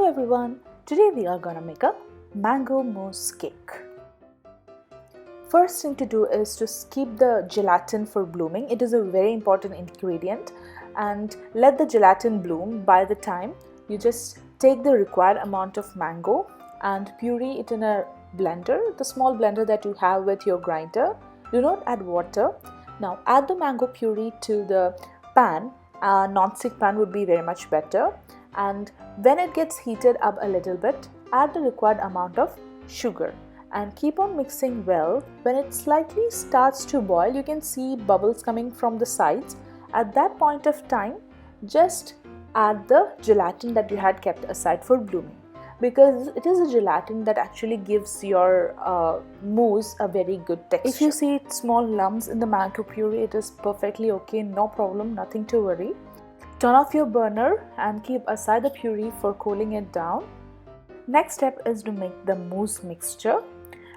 Hello everyone, today we are gonna make a mango mousse cake. First thing to do is to keep the gelatin for blooming. It is a very important ingredient, and let the gelatin bloom. By the time you just take the required amount of mango and puree it in a blender, the small blender that you have with your grinder. Do not add water. Now add the mango puree to the pan. A non-stick pan would be very much better, and when it gets heated up a little bit, add the required amount of sugar and keep on mixing well. When it slightly starts to boil, you can see bubbles coming from the sides. At that point of time, just add the gelatin that you had kept aside for blooming, because it is a gelatin that actually gives your mousse a very good texture. If you see small lumps in the mango puree, it is perfectly okay, no problem, nothing to worry. Turn off your burner and keep aside the puree for cooling it down. Next step is to make the mousse mixture,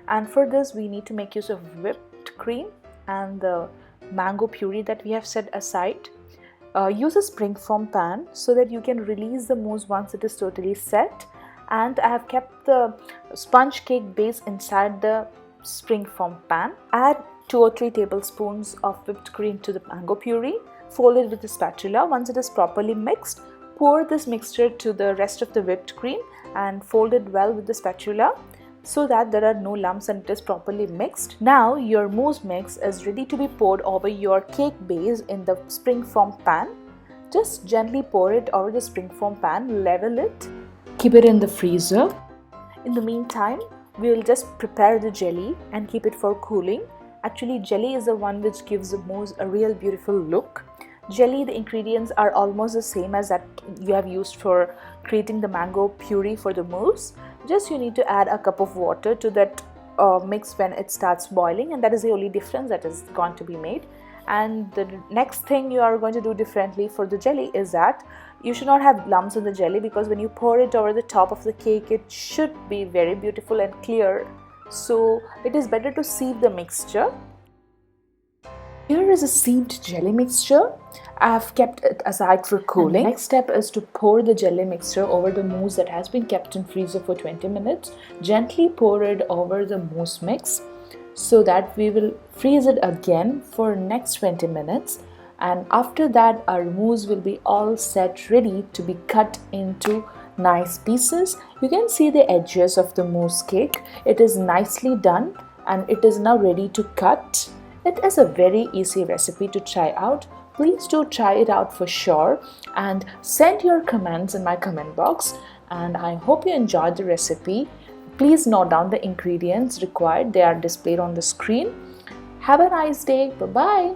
and for this we need to make use of whipped cream and the mango puree that we have set aside. Use a springform pan so that you can release the mousse once it is totally set. And I have kept the sponge cake base inside the springform pan. Add 2 or 3 tablespoons of whipped cream to the mango puree. Fold it with a spatula. Once it is properly mixed, pour this mixture to the rest of the whipped cream and fold it well with the spatula so that there are no lumps and it is properly mixed. Now your mousse mix is ready to be poured over your cake base in the springform pan. Just gently pour it over the springform pan, level it, keep it in the freezer. In the meantime, we will just prepare the jelly and keep it for cooling. Actually, jelly is the one which gives the mousse a real beautiful look. Jelly, the ingredients are almost the same as that you have used for creating the mango puree for the mousse. Just you need to add a cup of water to that mix when it starts boiling, and that is the only difference that is going to be made. And the next thing you are going to do differently for the jelly is that you should not have lumps in the jelly, because when you pour it over the top of the cake, it should be very beautiful and clear. So it is better to sieve the mixture. Here is a sieved jelly mixture. I have kept it aside for cooling. The next step is to pour the jelly mixture over the mousse that has been kept in freezer for 20 minutes. Gently pour it over the mousse mix so that we will freeze it again for next 20 minutes. And after that, our mousse will be all set, ready to be cut into nice pieces. You can see the edges of the mousse cake. It is nicely done and it is now ready to cut. It is a very easy recipe to try out. Please do try it out for sure and send your comments in my comment box. And I hope you enjoyed the recipe. Please note down the ingredients required. They are displayed on the screen. Have a nice day. Bye-bye.